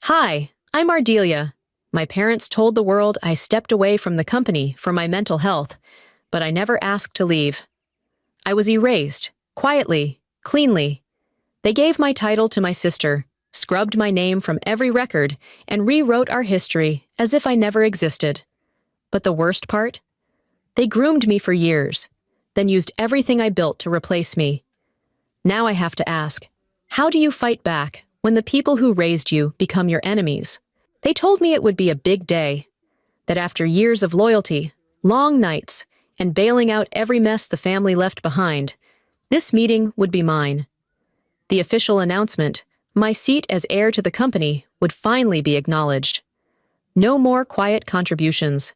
Hi, I'm Ardelia. My parents told the world I stepped away from the company for my mental health, but I never asked to leave. I was erased, quietly, cleanly. They gave my title to my sister, scrubbed my name from every record, and rewrote our history as if I never existed. But the worst part? They groomed me for years, then used everything I built to replace me. Now I have to ask, how do you fight back when the people who raised you become your enemies? They told me it would be a big day, that after years of loyalty, long nights, and bailing out every mess the family left behind, this meeting would be mine. The official announcement, my seat as heir to the company, would finally be acknowledged. No more quiet contributions.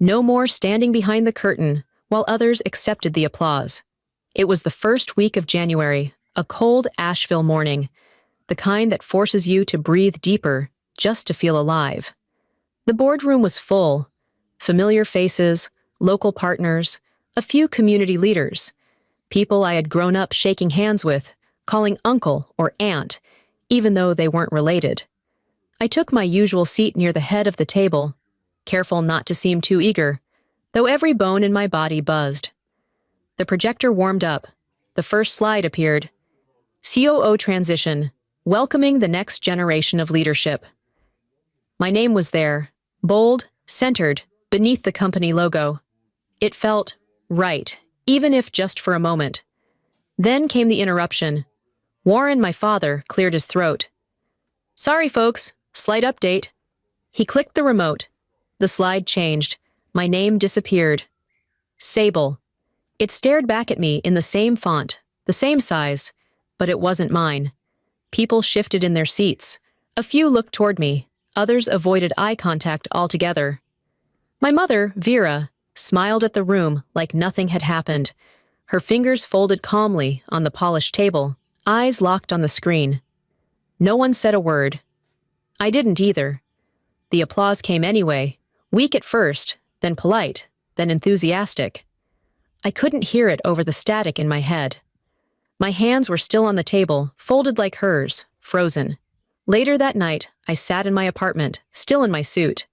No more standing behind the curtain while others accepted the applause. It was the first week of January, a cold Asheville morning, the kind that forces you to breathe deeper just to feel alive. The boardroom was full. Familiar faces, local partners, a few community leaders, people I had grown up shaking hands with, calling uncle or aunt, even though they weren't related. I took my usual seat near the head of the table, careful not to seem too eager, though every bone in my body buzzed. The projector warmed up. The first slide appeared. COO transition, welcoming the next generation of leadership. My name was there, bold, centered, beneath the company logo. It felt right, even if just for a moment. Then came the interruption. Warren, my father, cleared his throat. Sorry, folks, slight update. He clicked the remote. The slide changed. My name disappeared. Sable. It stared back at me in the same font, the same size, but it wasn't mine. People shifted in their seats. A few looked toward me. Others avoided eye contact altogether. My mother, Vera, smiled at the room like nothing had happened, her fingers folded calmly on the polished table, eyes locked on the screen. No one said a word. I didn't either. The applause came anyway, weak at first, then polite, then enthusiastic. I couldn't hear it over the static in my head. My hands were still on the table, folded like hers, frozen. Later that night, I sat in my apartment, still in my suit.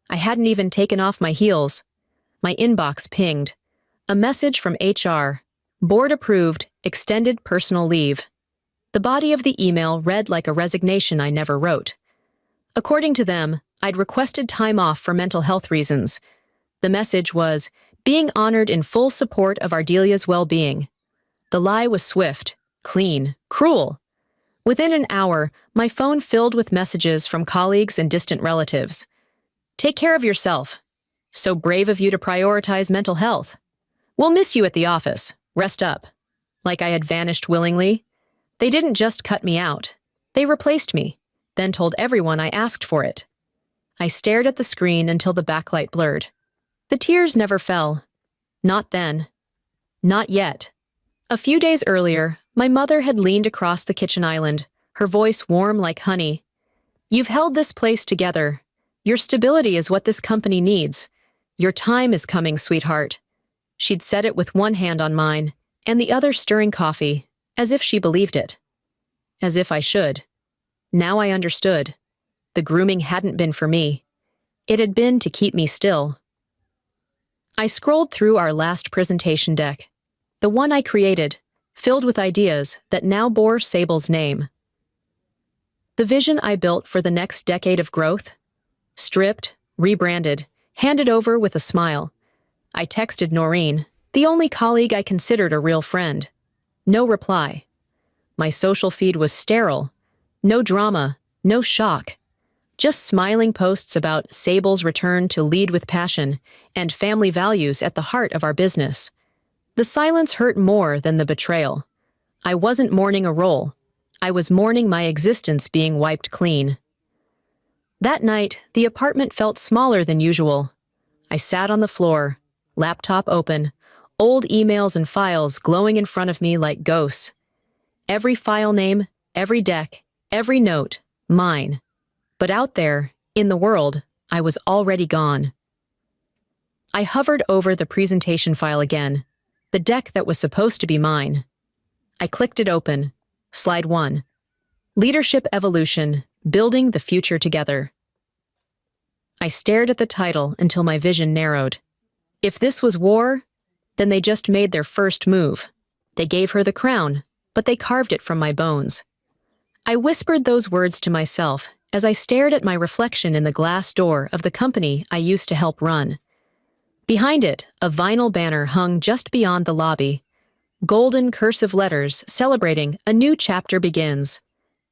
I hadn't even taken off my heels. My inbox pinged. A message from HR. Board approved, extended personal leave. The body of the email read like a resignation I never wrote. According to them, I'd requested time off for mental health reasons. The message was, being honored in full support of Ardelia's well-being. The lie was swift, clean, cruel. Within an hour, my phone filled with messages from colleagues and distant relatives. Take care of yourself. So brave of you to prioritize mental health. We'll miss you at the office. Rest up. Like I had vanished willingly. They didn't just cut me out. They replaced me, then told everyone I asked for it. I stared at the screen until the backlight blurred. The tears never fell. Not then. Not yet. A few days earlier, my mother had leaned across the kitchen island, her voice warm like honey. You've held this place together. Your stability is what this company needs. Your time is coming, sweetheart. She'd said it with one hand on mine, and the other stirring coffee, as if she believed it. As if I should. Now I understood. The grooming hadn't been for me. It had been to keep me still. I scrolled through our last presentation deck, the one I created, filled with ideas that now bore Sable's name. The vision I built for the next decade of growth? Stripped, rebranded, handed over with a smile. I texted Noreen, the only colleague I considered a real friend. No reply. My social feed was sterile. No drama, no shock. Just smiling posts about Sable's return to lead with passion and family values at the heart of our business. The silence hurt more than the betrayal. I wasn't mourning a role. I was mourning my existence being wiped clean. That night, the apartment felt smaller than usual. I sat on the floor, laptop open, old emails and files glowing in front of me like ghosts. Every file name, every deck, every note, mine. But out there, in the world, I was already gone. I hovered over the presentation file again, the deck that was supposed to be mine. I clicked it open. Slide 1. Leadership Evolution, Building the Future Together. I stared at the title until my vision narrowed. If this was war, then they just made their first move. They gave her the crown, but they carved it from my bones. I whispered those words to myself as I stared at my reflection in the glass door of the company I used to help run. Behind it, a vinyl banner hung just beyond the lobby. Golden cursive letters celebrating a new chapter begins.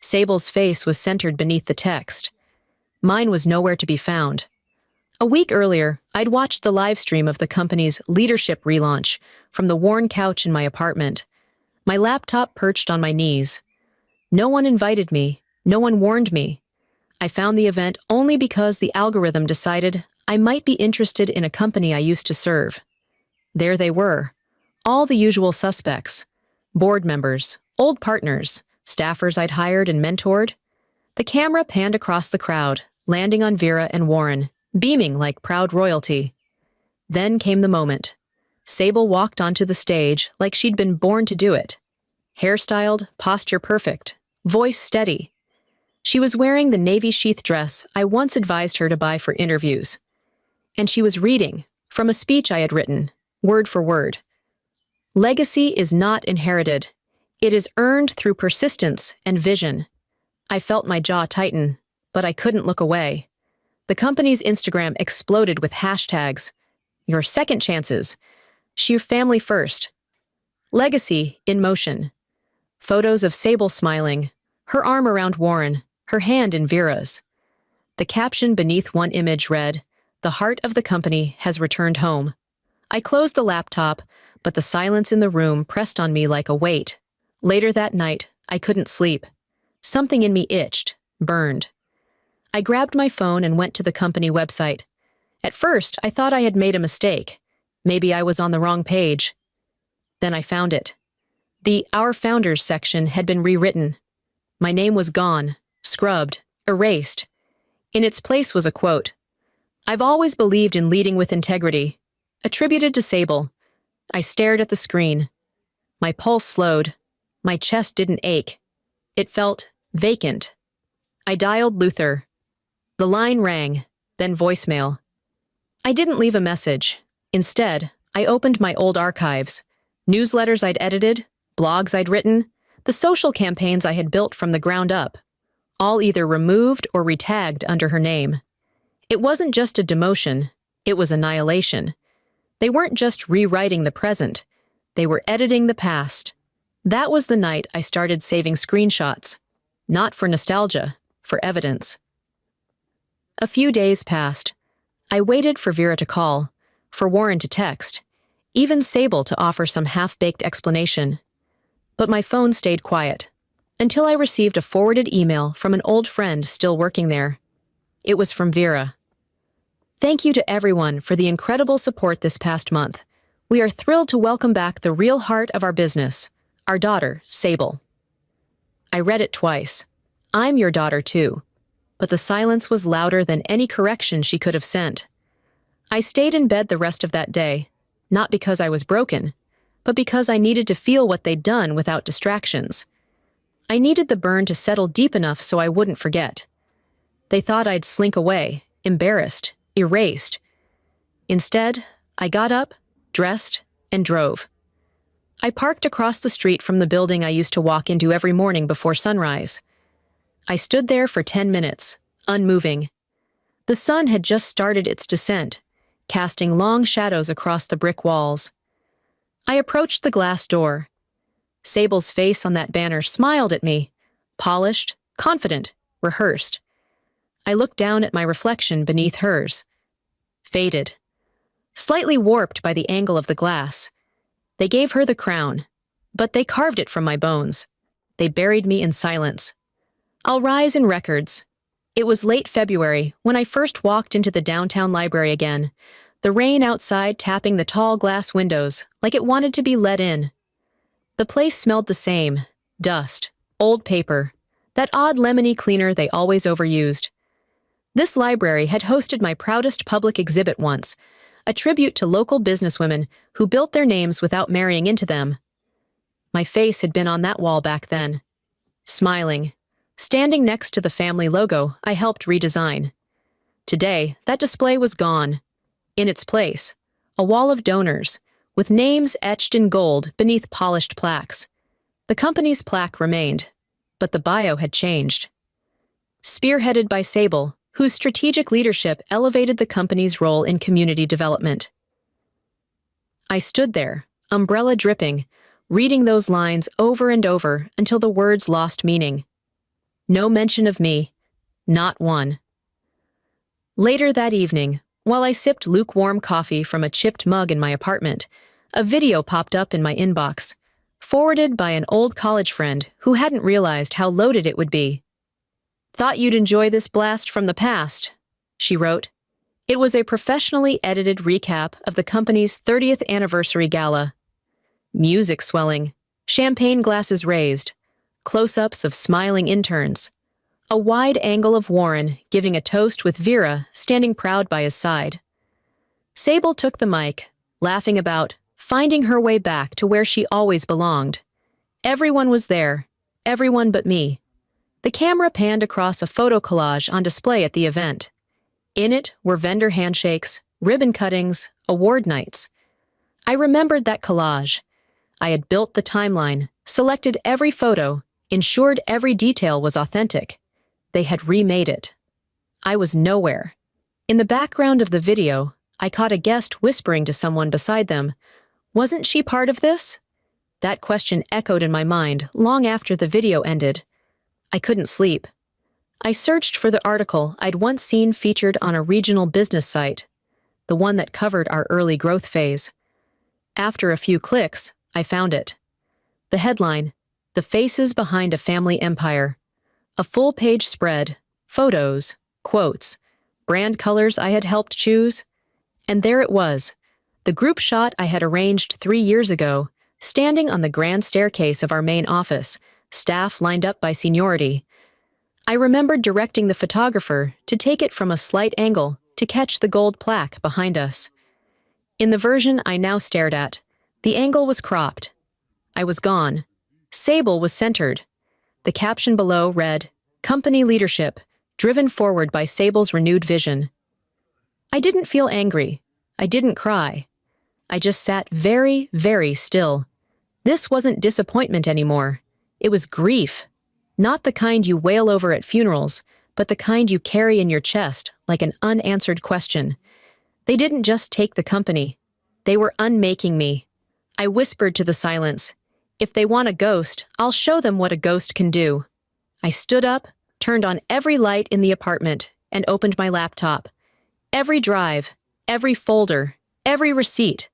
Sable's face was centered beneath the text. Mine was nowhere to be found. A week earlier, I'd watched the live stream of the company's leadership relaunch from the worn couch in my apartment, my laptop perched on my knees. No one invited me, no one warned me. I found the event only because the algorithm decided I might be interested in a company I used to serve. There they were, all the usual suspects: board members, old partners, staffers I'd hired and mentored. The camera panned across the crowd, landing on Vera and Warren, beaming like proud royalty. Then came the moment. Sable walked onto the stage like she'd been born to do it. Hairstyled, posture perfect, voice steady. She was wearing the navy sheath dress I once advised her to buy for interviews. And she was reading from a speech I had written, word for word. Legacy is not inherited. It is earned through persistence and vision. I felt my jaw tighten, but I couldn't look away. The company's Instagram exploded with hashtags: your second chances, sheer family first, legacy in motion. Photos of Sable smiling, her arm around Warren, her hand in Vera's. The caption beneath one image read, "The heart of the company has returned home." I closed the laptop, but the silence in the room pressed on me like a weight. Later that night, I couldn't sleep. Something in me itched, burned. I grabbed my phone and went to the company website. At first, I thought I had made a mistake. Maybe I was on the wrong page. Then I found it. The Our Founders section had been rewritten. My name was gone, scrubbed, erased. In its place was a quote: "I've always believed in leading with integrity," attributed to Sable. I stared at the screen. My pulse slowed. My chest didn't ache. It felt vacant. I dialed Luther. The line rang, then voicemail. I didn't leave a message. Instead, I opened my old archives, newsletters I'd edited, blogs I'd written, the social campaigns I had built from the ground up, all either removed or retagged under her name. It wasn't just a demotion, it was annihilation. They weren't just rewriting the present, they were editing the past. That was the night I started saving screenshots, not for nostalgia, for evidence. A few days passed. I waited for Vera to call, for Warren to text, even Sable to offer some half-baked explanation. But my phone stayed quiet, until I received a forwarded email from an old friend still working there. It was from Vera. "Thank you to everyone for the incredible support this past month. We are thrilled to welcome back the real heart of our business, our daughter, Sable." I read it twice. I'm your daughter too. But the silence was louder than any correction she could have sent. I stayed in bed the rest of that day, not because I was broken, but because I needed to feel what they'd done without distractions. I needed the burn to settle deep enough so I wouldn't forget. They thought I'd slink away, embarrassed, erased. Instead, I got up, dressed, and drove. I parked across the street from the building I used to walk into every morning before sunrise. I stood there for 10 minutes, unmoving. The sun had just started its descent, casting long shadows across the brick walls. I approached the glass door. Sable's face on that banner smiled at me, polished, confident, rehearsed. I looked down at my reflection beneath hers. Faded, slightly warped by the angle of the glass. They gave her the crown, but they carved it from my bones. They buried me in silence. I'll rise in records. It was late February when I first walked into the downtown library again, the rain outside tapping the tall glass windows like it wanted to be let in. The place smelled the same: dust, old paper, that odd lemony cleaner they always overused. This library had hosted my proudest public exhibit once, a tribute to local businesswomen who built their names without marrying into them. My face had been on that wall back then, smiling, standing next to the family logo I helped redesign. Today, that display was gone. In its place, a wall of donors, with names etched in gold beneath polished plaques. The company's plaque remained, but the bio had changed. Spearheaded by Sable, whose strategic leadership elevated the company's role in community development. I stood there, umbrella dripping, reading those lines over and over until the words lost meaning. No mention of me, not one. Later that evening, while I sipped lukewarm coffee from a chipped mug in my apartment, a video popped up in my inbox, forwarded by an old college friend who hadn't realized how loaded it would be. "Thought you'd enjoy this blast from the past," she wrote. It was a professionally edited recap of the company's 30th anniversary gala. Music swelling, champagne glasses raised, close-ups of smiling interns, a wide angle of Warren giving a toast with Vera standing proud by his side. Sable took the mic, laughing about finding her way back to where she always belonged. Everyone was there, everyone but me. The camera panned across a photo collage on display at the event. In it were vendor handshakes, ribbon cuttings, award nights. I remembered that collage. I had built the timeline, selected every photo, ensured every detail was authentic. They had remade it. I was nowhere. In the background of the video, I caught a guest whispering to someone beside them, "Wasn't she part of this?" That question echoed in my mind long after the video ended. I couldn't sleep. I searched for the article I'd once seen featured on a regional business site, the one that covered our early growth phase. After a few clicks, I found it. The headline, "The Faces Behind a Family Empire." A full-page spread, photos, quotes, brand colors I had helped choose. And there it was, the group shot I had arranged 3 years ago, standing on the grand staircase of our main office, staff lined up by seniority. I remembered directing the photographer to take it from a slight angle to catch the gold plaque behind us. In the version I now stared at, the angle was cropped. I was gone. Sable was centered. The caption below read, "Company leadership, driven forward by Sable's renewed vision." I didn't feel angry. I didn't cry. I just sat very, very still. This wasn't disappointment anymore. It was grief. Not the kind you wail over at funerals, but the kind you carry in your chest like an unanswered question. They didn't just take the company. They were unmaking me. I whispered to the silence, "If they want a ghost, I'll show them what a ghost can do." I stood up, turned on every light in the apartment, and opened my laptop. Every drive, every folder, every receipt.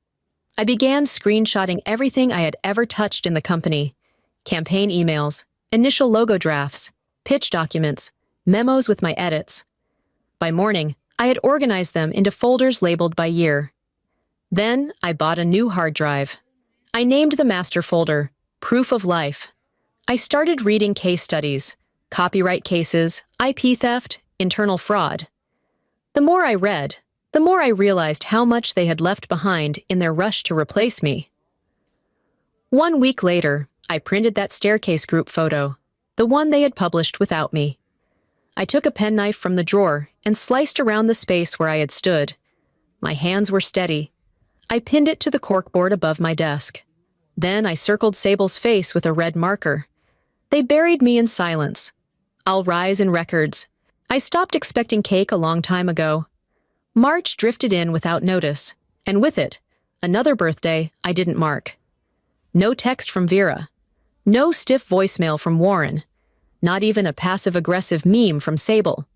I began screenshotting everything I had ever touched in the company. Campaign emails, initial logo drafts, pitch documents, memos with my edits. By morning, I had organized them into folders labeled by year. Then I bought a new hard drive. I named the master folder, Proof of Life. I started reading case studies, copyright cases, IP theft, internal fraud. The more I read, the more I realized how much they had left behind in their rush to replace me. 1 week later, I printed that staircase group photo, the one they had published without me. I took a penknife from the drawer and sliced around the space where I had stood. My hands were steady. I pinned it to the corkboard above my desk. Then I circled Sable's face with a red marker. They buried me in silence. I'll rise in records. I stopped expecting cake a long time ago. March drifted in without notice, and with it, another birthday I didn't mark. No text from Vera. No stiff voicemail from Warren. Not even a passive-aggressive meme from Sable.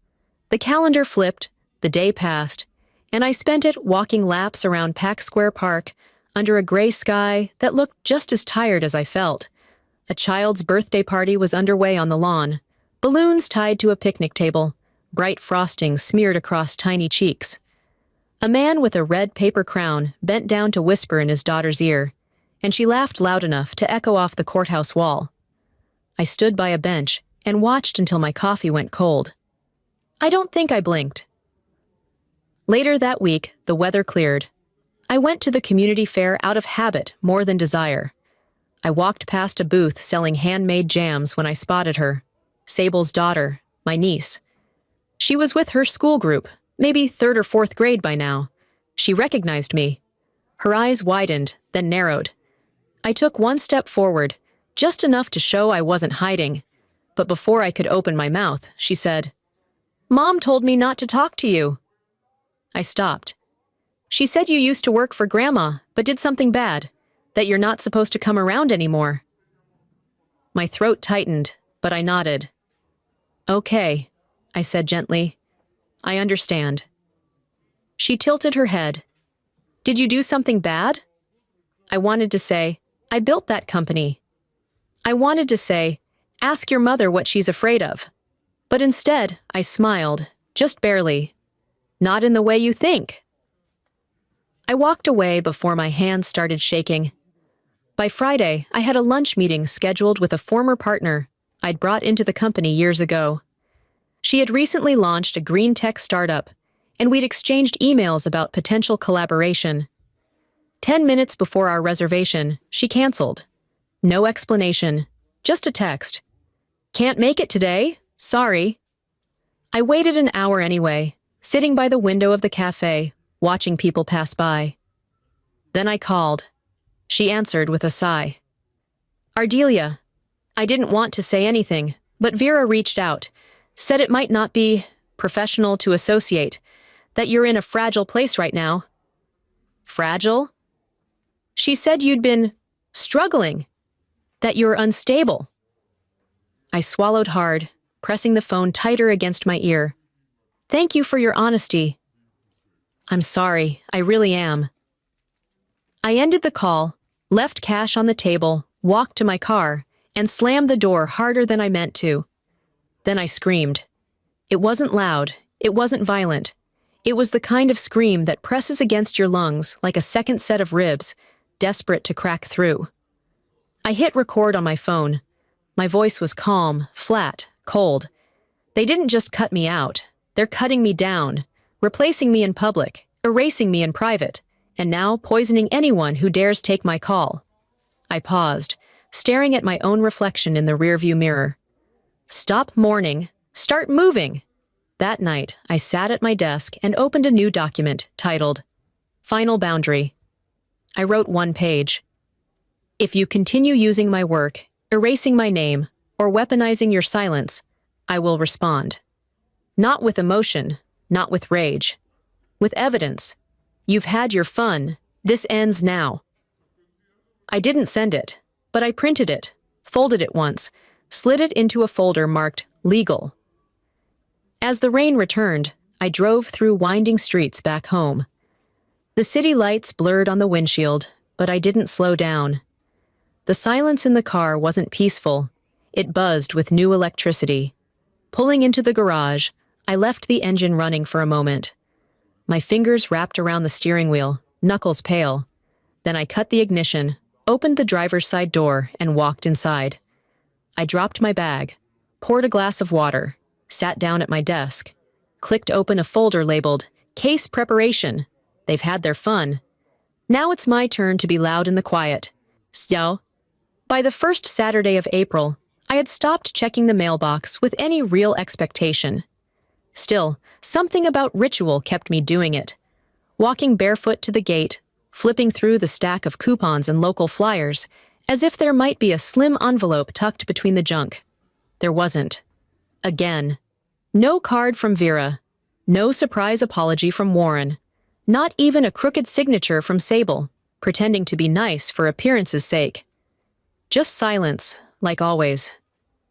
The calendar flipped, the day passed, and I spent it walking laps around Pack Square Park under a gray sky that looked just as tired as I felt. A child's birthday party was underway on the lawn, balloons tied to a picnic table, bright frosting smeared across tiny cheeks. A man with a red paper crown bent down to whisper in his daughter's ear, and she laughed loud enough to echo off the courthouse wall. I stood by a bench and watched until my coffee went cold. I don't think I blinked. Later that week, the weather cleared. I went to the community fair out of habit more than desire. I walked past a booth selling handmade jams when I spotted her. Sable's daughter, my niece. She was with her school group, maybe 3rd or 4th grade by now. She recognized me. Her eyes widened, then narrowed. I took one step forward, just enough to show I wasn't hiding. But before I could open my mouth, she said, "Mom told me not to talk to you." I stopped. "She said you used to work for Grandma, but did something bad, that you're not supposed to come around anymore." My throat tightened, but I nodded. "Okay," I said gently. "I understand." She tilted her head. "Did you do something bad?" I wanted to say, "I built that company." I wanted to say, "Ask your mother what she's afraid of." But instead, I smiled, just barely. "Not in the way you think." I walked away before my hands started shaking. By Friday, I had a lunch meeting scheduled with a former partner I'd brought into the company years ago. She had recently launched a green tech startup, and we'd exchanged emails about potential collaboration. 10 minutes before our reservation, she canceled. No explanation, just a text. "Can't make it today. Sorry." I waited an hour anyway, sitting by the window of the cafe, watching people pass by. Then I called. She answered with a sigh. "Ardelia." I didn't want to say anything, but Vera reached out, said it might not be professional to associate, that you're in a fragile place right now. Fragile? She said you'd been struggling, that you're unstable. I swallowed hard, pressing the phone tighter against my ear. "Thank you for your honesty." "I'm sorry, I really am." I ended the call, left cash on the table, walked to my car, and slammed the door harder than I meant to. Then I screamed. It wasn't loud, it wasn't violent. It was the kind of scream that presses against your lungs like a second set of ribs, desperate to crack through. I hit record on my phone. My voice was calm, flat, cold. They didn't just cut me out. They're cutting me down, replacing me in public, erasing me in private, and now poisoning anyone who dares take my call. I paused, staring at my own reflection in the rearview mirror. Stop mourning. Start moving. That night, I sat at my desk and opened a new document titled Final Boundary. I wrote one page. If you continue using my work, erasing my name, or weaponizing your silence, I will respond. Not with emotion, not with rage. With evidence. You've had your fun. This ends now. I didn't send it, but I printed it, folded it once, slid it into a folder marked Legal. As the rain returned, I drove through winding streets back home. The city lights blurred on the windshield, but I didn't slow down. The silence in the car wasn't peaceful. It buzzed with new electricity. Pulling into the garage, I left the engine running for a moment. My fingers wrapped around the steering wheel, knuckles pale. Then I cut the ignition, opened the driver's side door, and walked inside. I dropped my bag, poured a glass of water, sat down at my desk, clicked open a folder labeled Case Preparation. They've had their fun. Now it's my turn to be loud in the quiet. So, by the first Saturday of April, I had stopped checking the mailbox with any real expectation. Still, something about ritual kept me doing it. Walking barefoot to the gate, flipping through the stack of coupons and local flyers, as if there might be a slim envelope tucked between the junk. There wasn't. Again. No card from Vera. No surprise apology from Warren. Not even a crooked signature from Sable, pretending to be nice for appearance's sake. Just silence, like always.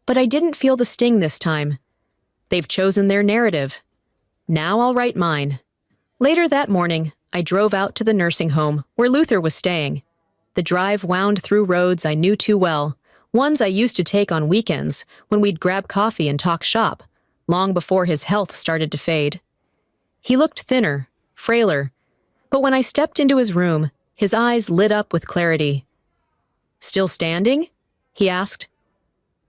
But I didn't feel the sting this time. They've chosen their narrative. Now I'll write mine. Later that morning, I drove out to the nursing home where Luther was staying. The drive wound through roads I knew too well, ones I used to take on weekends when we'd grab coffee and talk shop, long before his health started to fade. He looked thinner, frailer, but when I stepped into his room, his eyes lit up with clarity. "Still standing?" he asked.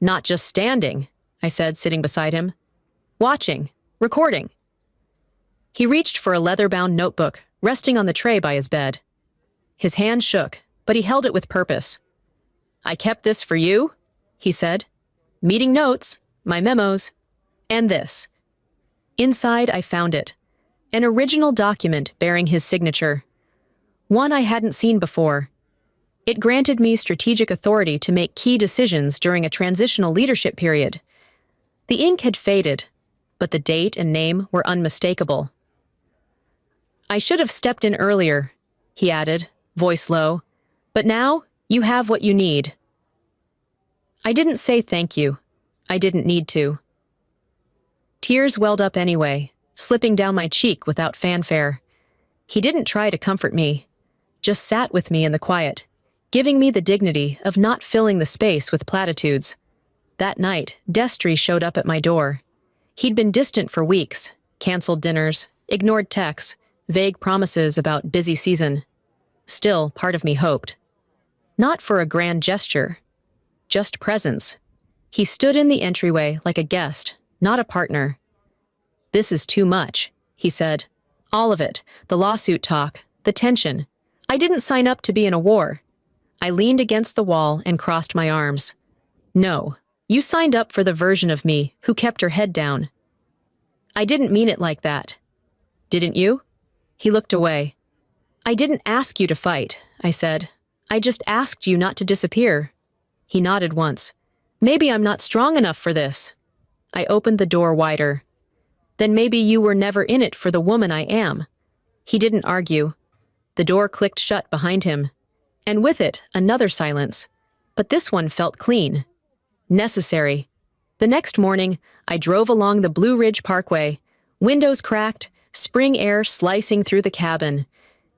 "Not just standing," I said, sitting beside him. "Watching, recording." He reached for a leather-bound notebook, resting on the tray by his bed. His hand shook, but he held it with purpose. "I kept this for you," he said. "Meeting notes, my memos, and this. Inside, I found it. An original document bearing his signature. One I hadn't seen before. It granted me strategic authority to make key decisions during a transitional leadership period. The ink had faded, but the date and name were unmistakable. I should have stepped in earlier, he added, voice low, but now you have what you need. I didn't say thank you. I didn't need to. Tears welled up anyway, slipping down my cheek without fanfare. He didn't try to comfort me, just sat with me in the quiet, giving me the dignity of not filling the space with platitudes. That night, Destry showed up at my door. He'd been distant for weeks, canceled dinners, ignored texts, vague promises about busy season. Still, part of me hoped. Not for a grand gesture, just presence. He stood in the entryway like a guest, not a partner. "This is too much," he said. "All of it, the lawsuit talk, the tension. I didn't sign up to be in a war." I leaned against the wall and crossed my arms. "No, you signed up for the version of me who kept her head down." "I didn't mean it like that." "Didn't you?" He looked away. "I didn't ask you to fight," I said. "I just asked you not to disappear." He nodded once. "Maybe I'm not strong enough for this." I opened the door wider. "Then maybe you were never in it for the woman I am." He didn't argue. The door clicked shut behind him, and with it, another silence. But this one felt clean. Necessary. The next morning, I drove along the Blue Ridge Parkway, windows cracked, spring air slicing through the cabin.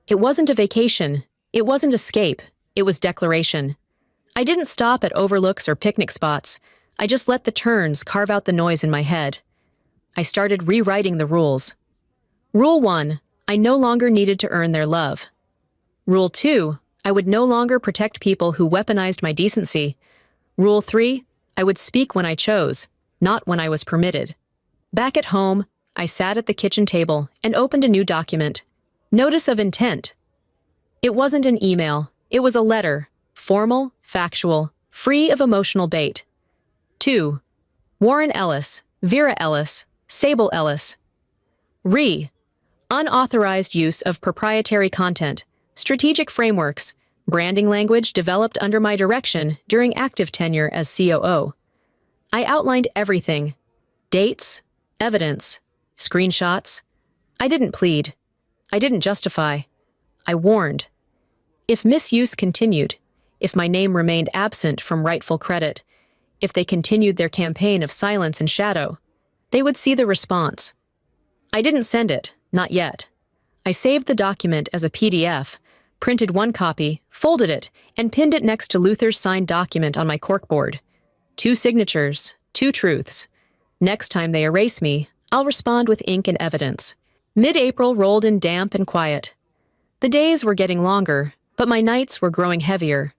It wasn't a vacation. It wasn't escape. It was declaration. I didn't stop at overlooks or picnic spots. I just let the turns carve out the noise in my head. I started rewriting the rules. Rule 1, I no longer needed to earn their love. Rule 2, I would no longer protect people who weaponized my decency. Rule 3, I would speak when I chose, not when I was permitted. Back at home, I sat at the kitchen table and opened a new document. Notice of intent. It wasn't an email. It was a letter, formal, factual, free of emotional bait. 2. Warren Ellis, Vera Ellis, Sable Ellis. Unauthorized use of proprietary content, strategic frameworks, branding language developed under my direction during active tenure as COO. I outlined everything. Dates, evidence, screenshots. I didn't plead. I didn't justify. I warned. If misuse continued, if my name remained absent from rightful credit, if they continued their campaign of silence and shadow, they would see the response. I didn't send it, not yet. I saved the document as a PDF, printed one copy, folded it, and pinned it next to Luther's signed document on my corkboard. 2 signatures, 2 truths. Next time they erase me, I'll respond with ink and evidence. Mid-April rolled in damp and quiet. The days were getting longer, but my nights were growing heavier.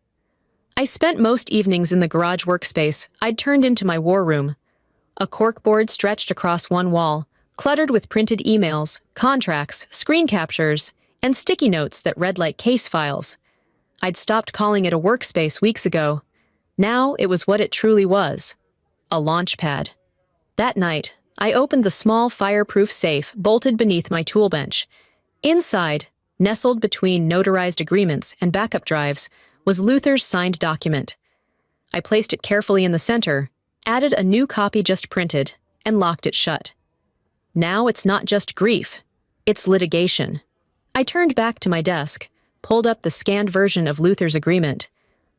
I spent most evenings in the garage workspace I'd turned into my war room. A corkboard stretched across one wall, cluttered with printed emails, contracts, screen captures, and sticky notes that read like case files. I'd stopped calling it a workspace weeks ago. Now it was what it truly was, a launch pad. That night, I opened the small fireproof safe bolted beneath my tool bench. Inside, nestled between notarized agreements and backup drives, was Luther's signed document. I placed it carefully in the center, added a new copy just printed, and locked it shut. Now it's not just grief, it's litigation. I turned back to my desk, pulled up the scanned version of Luther's agreement,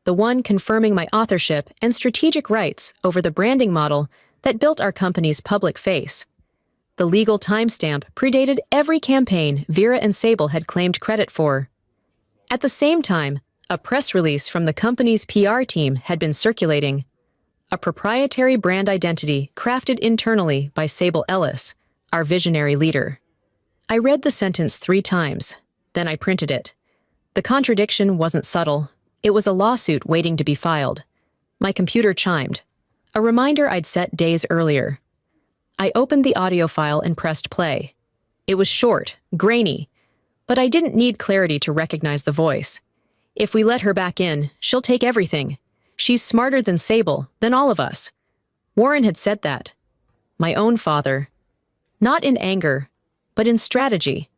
the one confirming my authorship and strategic rights over the branding model that built our company's public face. The legal timestamp predated every campaign Vera and Sable had claimed credit for. At the same time, a press release from the company's PR team had been circulating. A proprietary brand identity crafted internally by Sable Ellis, our visionary leader. I read the sentence 3 times, then I printed it. The contradiction wasn't subtle. It was a lawsuit waiting to be filed. My computer chimed, a reminder I'd set days earlier. I opened the audio file and pressed play. It was short, grainy, but I didn't need clarity to recognize the voice. If we let her back in, she'll take everything. She's smarter than Sable, than all of us. Warren had said that. My own father. Not in anger, but in strategy.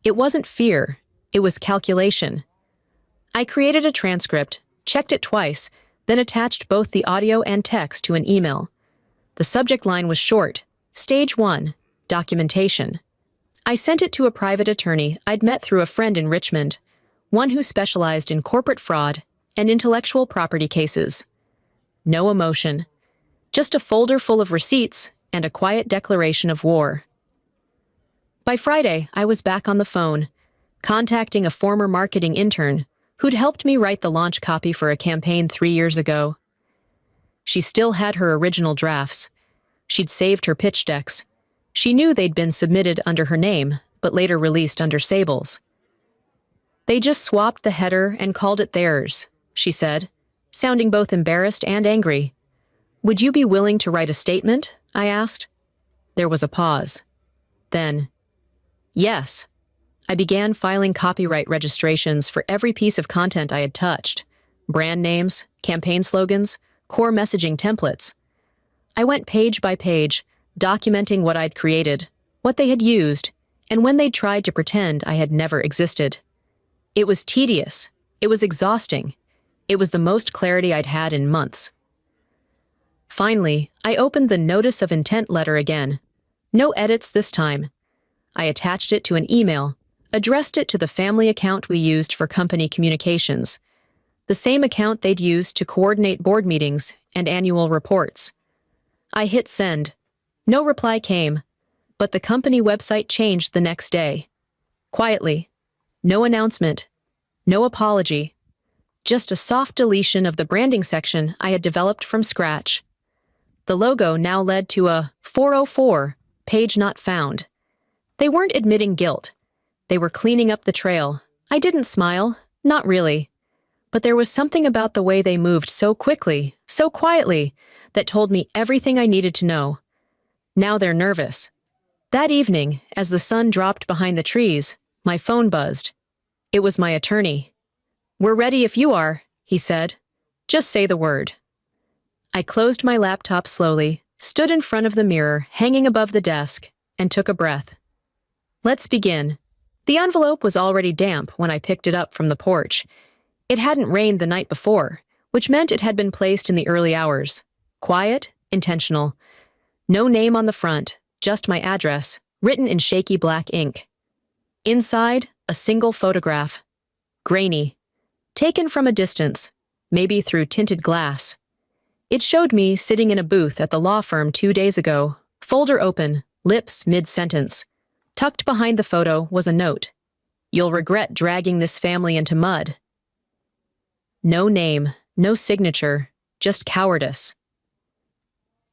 It wasn't fear, it was calculation. I created a transcript, checked it twice, then attached both the audio and text to an email. The subject line was short, Stage 1, Documentation. I sent it to a private attorney I'd met through a friend in Richmond, one who specialized in corporate fraud and intellectual property cases. No emotion, just a folder full of receipts and a quiet declaration of war. By Friday, I was back on the phone, contacting a former marketing intern who'd helped me write the launch copy for a campaign 3 years ago. She still had her original drafts. She'd saved her pitch decks. She knew they'd been submitted under her name, but later released under Sable's. They just swapped the header and called it theirs, she said, sounding both embarrassed and angry. Would you be willing to write a statement? I asked. There was a pause. Then, yes. I began filing copyright registrations for every piece of content I had touched. Brand names, campaign slogans, core messaging templates. I went page by page, documenting what I'd created, what they had used, and when they'd tried to pretend I had never existed. It was tedious. It was exhausting. It was the most clarity I'd had in months. Finally, I opened the Notice of Intent letter again. No edits this time. I attached it to an email, addressed it to the family account we used for company communications, the same account they'd used to coordinate board meetings and annual reports. I hit send. No reply came, but the company website changed the next day. Quietly. No announcement. No apology. Just a soft deletion of the branding section I had developed from scratch. The logo now led to a 404, page not found. They weren't admitting guilt. They were cleaning up the trail. I didn't smile, not really. But there was something about the way they moved so quickly, so quietly, that told me everything I needed to know. Now they're nervous. That evening, as the sun dropped behind the trees, my phone buzzed. It was my attorney. We're ready if you are, he said. Just say the word. I closed my laptop slowly, stood in front of the mirror hanging above the desk, and took a breath. Let's begin. The envelope was already damp when I picked it up from the porch. It hadn't rained the night before, which meant it had been placed in the early hours. Quiet, intentional. No name on the front, just my address, written in shaky black ink. Inside, a single photograph. Grainy. Taken from a distance, maybe through tinted glass. It showed me sitting in a booth at the law firm 2 days ago, folder open, lips mid-sentence. Tucked behind the photo was a note. You'll regret dragging this family into mud. No name, no signature, just cowardice.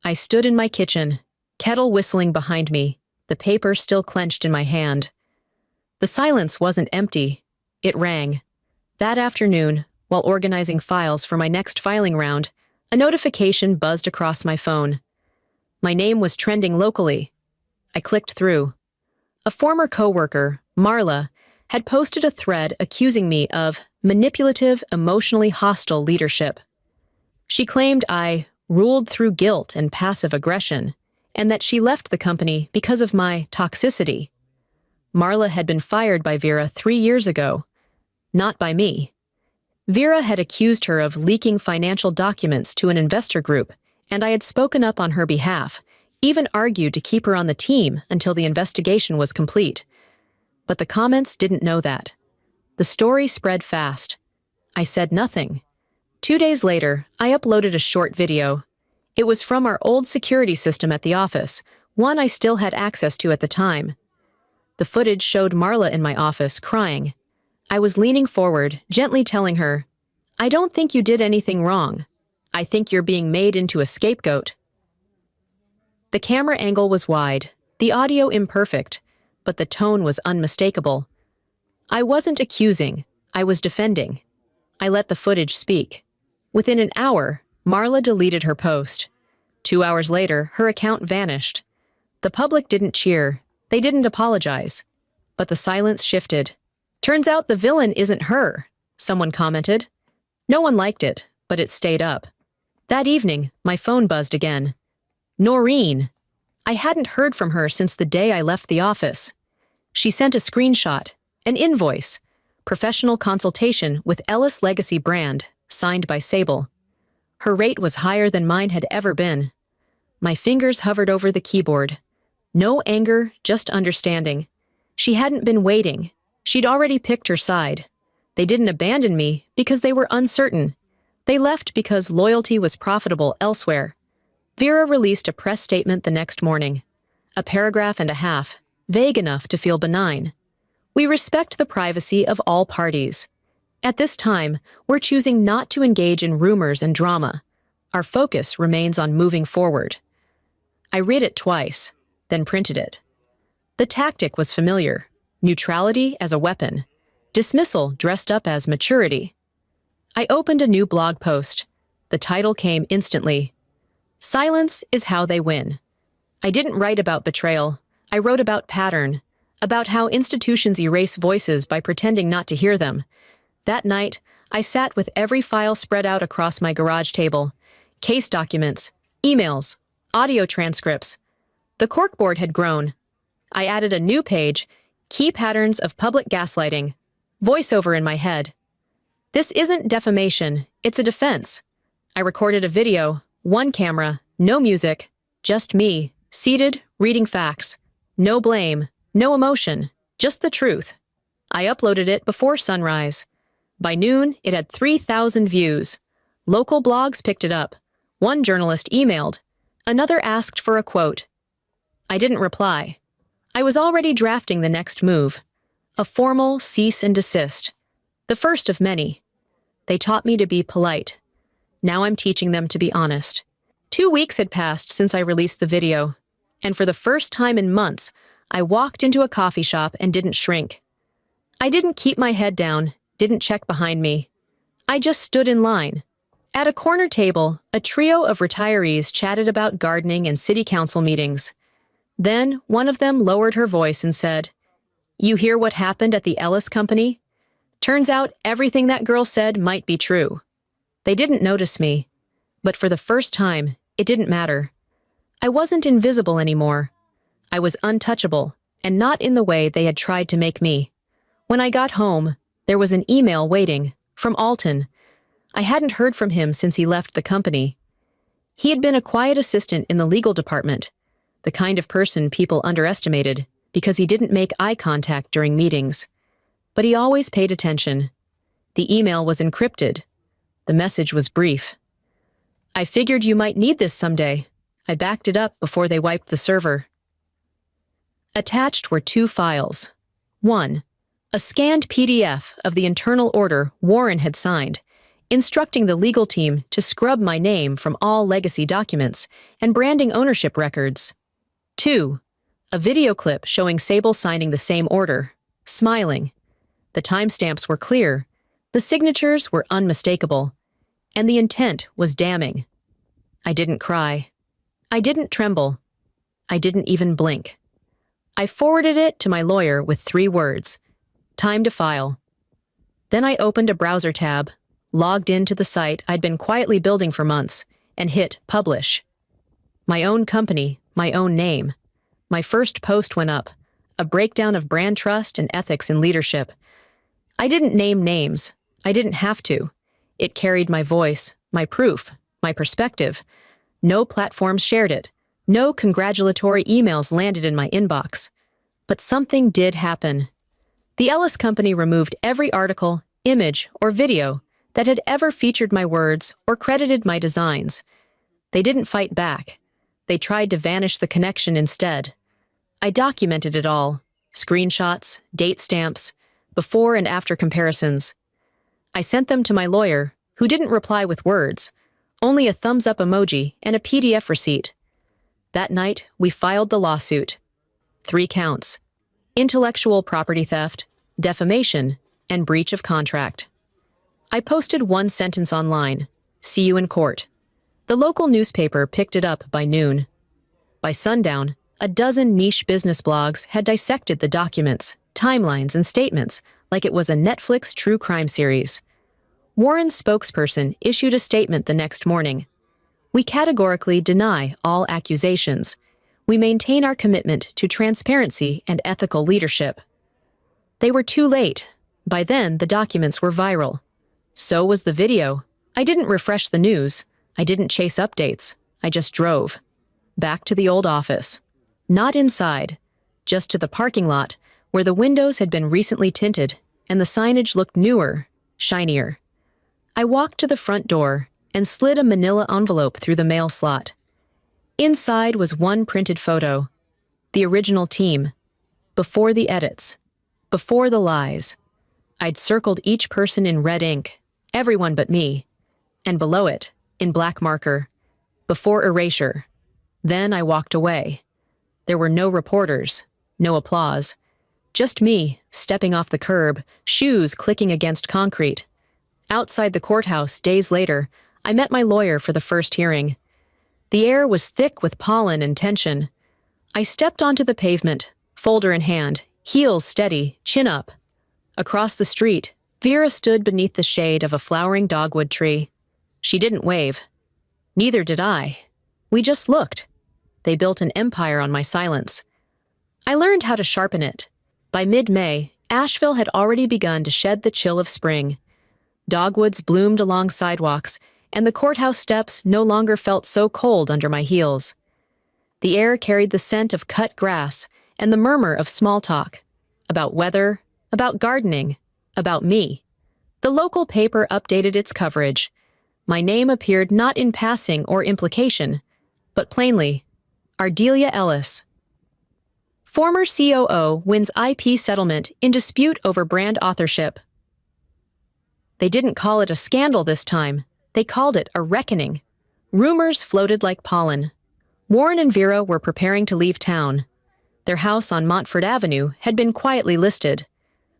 I stood in my kitchen, kettle whistling behind me, the paper still clenched in my hand. The silence wasn't empty. It rang. That afternoon, while organizing files for my next filing round, a notification buzzed across my phone. My name was trending locally. I clicked through. A former coworker, Marla, had posted a thread accusing me of manipulative, emotionally hostile leadership. She claimed I ruled through guilt and passive aggression, and that she left the company because of my toxicity. Marla had been fired by Vera 3 years ago, not by me. Vera had accused her of leaking financial documents to an investor group, and I had spoken up on her behalf, even argued to keep her on the team until the investigation was complete. But the comments didn't know that. The story spread fast. I said nothing. 2 days later, I uploaded a short video. It was from our old security system at the office, one I still had access to at the time. The footage showed Marla in my office, crying. I was leaning forward, gently telling her, I don't think you did anything wrong. I think you're being made into a scapegoat. The camera angle was wide, the audio imperfect, but the tone was unmistakable. I wasn't accusing, I was defending. I let the footage speak. Within an hour, Marla deleted her post. 2 hours later, her account vanished. The public didn't cheer, they didn't apologize. But the silence shifted. Turns out the villain isn't her, someone commented. No one liked it, but it stayed up. That evening, my phone buzzed again. Noreen. I hadn't heard from her since the day I left the office. She sent a screenshot, an invoice, professional consultation with Ellis Legacy brand, signed by Sable. Her rate was higher than mine had ever been. My fingers hovered over the keyboard. No anger, just understanding. She hadn't been waiting. She'd already picked her side. They didn't abandon me because they were uncertain. They left because loyalty was profitable elsewhere. Vera released a press statement the next morning. A paragraph and a half, vague enough to feel benign. We respect the privacy of all parties. At this time, we're choosing not to engage in rumors and drama. Our focus remains on moving forward. I read it twice, then printed it. The tactic was familiar. Neutrality as a weapon. Dismissal dressed up as maturity. I opened a new blog post. The title came instantly. Silence is how they win. I didn't write about betrayal. I wrote about pattern, about how institutions erase voices by pretending not to hear them. That night, I sat with every file spread out across my garage table. Case documents, emails, audio transcripts. The corkboard had grown. I added a new page, Key Patterns of Public Gaslighting, voiceover in my head. This isn't defamation, it's a defense. I recorded a video, one camera, no music, just me, seated, reading facts. No blame, no emotion, just the truth. I uploaded it before sunrise. By noon, it had 3,000 views. Local blogs picked it up. One journalist emailed. Another asked for a quote. I didn't reply. I was already drafting the next move. A formal cease and desist. The first of many. They taught me to be polite. Now I'm teaching them to be honest. 2 weeks had passed since I released the video, and for the first time in months, I walked into a coffee shop and didn't shrink. I didn't keep my head down, didn't check behind me. I just stood in line. At a corner table, a trio of retirees chatted about gardening and city council meetings. Then, one of them lowered her voice and said, "You hear what happened at the Ellis Company? Turns out everything that girl said might be true." They didn't notice me, but for the first time, it didn't matter. I wasn't invisible anymore. I was untouchable, and not in the way they had tried to make me. When I got home, there was an email waiting, from Alton. I hadn't heard from him since he left the company. He had been a quiet assistant in the legal department, the kind of person people underestimated because he didn't make eye contact during meetings. But he always paid attention. The email was encrypted. The message was brief. "I figured you might need this someday." I backed it up before they wiped the server. Attached were 2 files. 1. A scanned PDF of the internal order Warren had signed, instructing the legal team to scrub my name from all legacy documents and branding ownership records. 2. A video clip showing Sable signing the same order, smiling. The timestamps were clear, the signatures were unmistakable, and the intent was damning. I didn't cry. I didn't tremble. I didn't even blink. I forwarded it to my lawyer with 3 words: time to file. Then I opened a browser tab, logged into the site I'd been quietly building for months, and hit publish. My own company, my own name. My first post went up, a breakdown of brand trust and ethics in leadership. I didn't name names. I didn't have to. It carried my voice, my proof, my perspective. No platforms shared it. No congratulatory emails landed in my inbox. But something did happen. The Ellis Company removed every article, image, or video that had ever featured my words or credited my designs. They didn't fight back. They tried to vanish the connection instead. I documented it all. Screenshots, date stamps, before and after comparisons. I sent them to my lawyer, who didn't reply with words, only a thumbs-up emoji and a PDF receipt. That night, we filed the lawsuit. 3 counts: intellectual property theft, defamation, and breach of contract. I posted 1 sentence online: "See you in court." The local newspaper picked it up by noon. By sundown, a dozen niche business blogs had dissected the documents, timelines, and statements like it was a Netflix true crime series. Warren's spokesperson issued a statement the next morning. We categorically deny all accusations. We maintain our commitment to transparency and ethical leadership. They were too late. By then, the documents were viral. So was the video. I didn't refresh the news. I didn't chase updates. I just drove. Back to the old office. Not inside, just to the parking lot, where the windows had been recently tinted and the signage looked newer, shinier. I walked to the front door and slid a manila envelope through the mail slot. Inside was one printed photo. The original team. Before the edits. Before the lies. I'd circled each person in red ink, everyone but me. And below it, in black marker, before erasure. Then I walked away. There were no reporters, no applause. Just me, stepping off the curb, shoes clicking against concrete. Outside the courthouse, days later, I met my lawyer for the first hearing. The air was thick with pollen and tension. I stepped onto the pavement, folder in hand, heels steady, chin up. Across the street, Vera stood beneath the shade of a flowering dogwood tree. She didn't wave. Neither did I. We just looked. They built an empire on my silence. I learned how to sharpen it. By mid-May, Asheville had already begun to shed the chill of spring. Dogwoods bloomed along sidewalks, and the courthouse steps no longer felt so cold under my heels. The air carried the scent of cut grass and the murmur of small talk. About weather, about gardening, about me. The local paper updated its coverage. My name appeared not in passing or implication, but plainly, Ardelia Ellis. Former COO wins IP settlement in dispute over brand authorship. They didn't call it a scandal this time. They called it a reckoning. Rumors floated like pollen. Warren and Vera were preparing to leave town. Their house on Montfort Avenue had been quietly listed.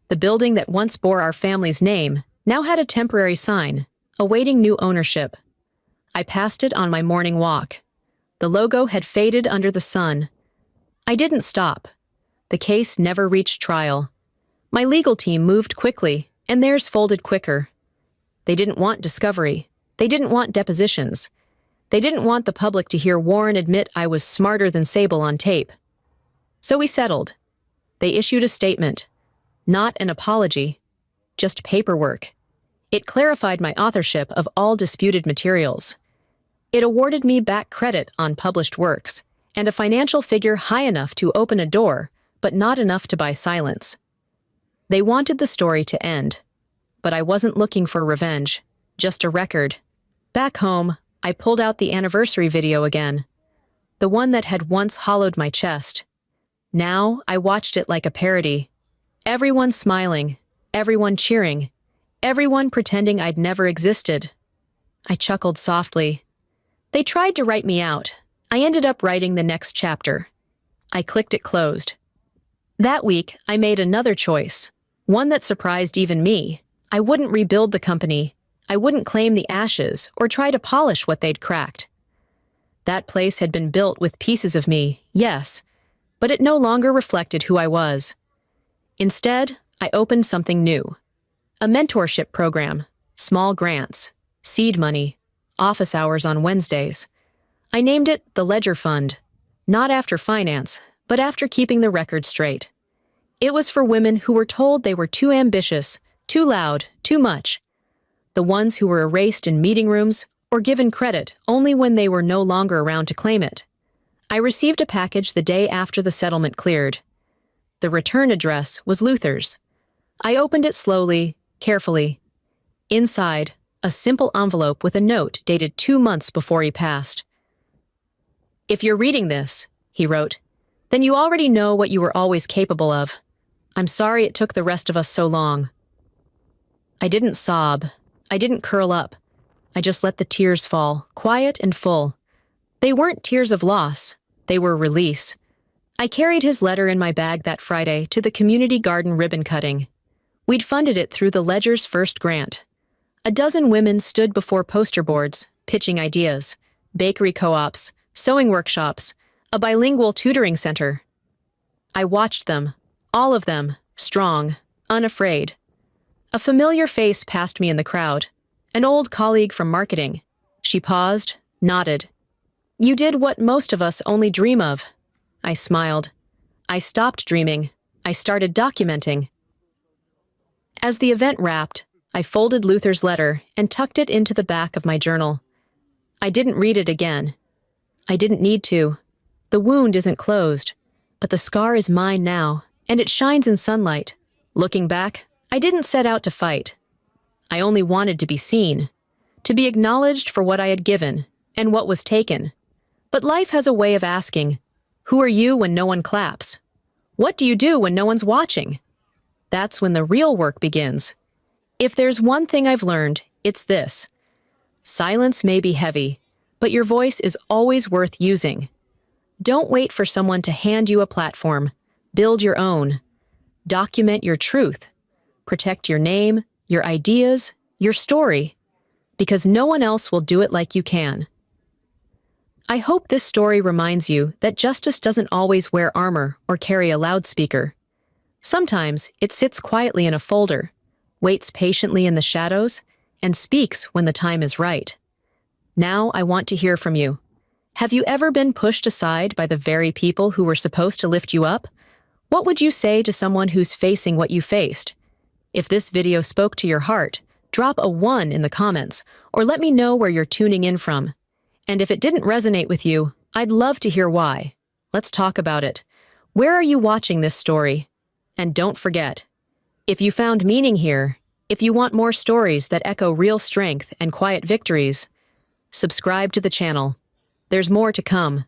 The building that once bore our family's name now had a temporary sign, awaiting new ownership. I passed it on my morning walk. The logo had faded under the sun. I didn't stop. The case never reached trial. My legal team moved quickly, and theirs folded quicker. They didn't want discovery. They didn't want depositions. They didn't want the public to hear Warren admit I was smarter than Sable on tape. So we settled. They issued a statement. Not an apology, just paperwork. It clarified my authorship of all disputed materials. It awarded me back credit on published works, and a financial figure high enough to open a door, but not enough to buy silence. They wanted the story to end, but I wasn't looking for revenge, just a record. Back home, I pulled out the anniversary video again, the one that had once hollowed my chest. Now I watched it like a parody. Everyone smiling, everyone cheering, everyone pretending I'd never existed. I chuckled softly. They tried to write me out. I ended up writing the next chapter. I clicked it closed. That week, I made another choice, one that surprised even me. I wouldn't rebuild the company. I wouldn't claim the ashes or try to polish what they'd cracked. That place had been built with pieces of me, yes, but it no longer reflected who I was. Instead, I opened something new. A mentorship program, small grants, seed money, office hours on Wednesdays. I named it the Ledger Fund, not after finance, but after keeping the record straight. It was for women who were told they were too ambitious, too loud, too much. The ones who were erased in meeting rooms or given credit only when they were no longer around to claim it. I received a package the day after the settlement cleared. The return address was Luther's. I opened it slowly, carefully. Inside, a simple envelope with a note dated 2 months before he passed. "If you're reading this," he wrote, "then you already know what you were always capable of. I'm sorry it took the rest of us so long." I didn't sob. I didn't curl up. I just let the tears fall, quiet and full. They weren't tears of loss. They were release. I carried his letter in my bag that Friday to the community garden ribbon cutting. We'd funded it through the Ledger's first grant. A dozen women stood before poster boards, pitching ideas, bakery co-ops, sewing workshops, a bilingual tutoring center. I watched them, all of them, strong, unafraid. A familiar face passed me in the crowd, an old colleague from marketing. She paused, Nodded. You did what most of us only dream of. I smiled. I stopped dreaming. I started documenting. As the event wrapped, I folded Luther's letter and tucked it into the back of my journal. I didn't read it again. I didn't need to. The wound isn't closed, but the scar is mine now, and it shines in sunlight. Looking back, I didn't set out to fight. I only wanted to be seen, to be acknowledged for what I had given and what was taken. But life has a way of asking, who are you when no one claps? What do you do when no one's watching? That's when the real work begins. If there's one thing I've learned, it's this. Silence may be heavy, but your voice is always worth using. Don't wait for someone to hand you a platform. Build your own. Document your truth. Protect your name, your ideas, your story, because no one else will do it like you can. I hope this story reminds you that justice doesn't always wear armor or carry a loudspeaker. Sometimes it sits quietly in a folder, waits patiently in the shadows, and speaks when the time is right. Now I want to hear from you. Have you ever been pushed aside by the very people who were supposed to lift you up? What would you say to someone who's facing what you faced? If this video spoke to your heart, drop a 1 in the comments, or let me know where you're tuning in from. And if it didn't resonate with you, I'd love to hear why. Let's talk about it. Where are you watching this story? And don't forget, if you found meaning here, if you want more stories that echo real strength and quiet victories, subscribe to the channel. There's more to come.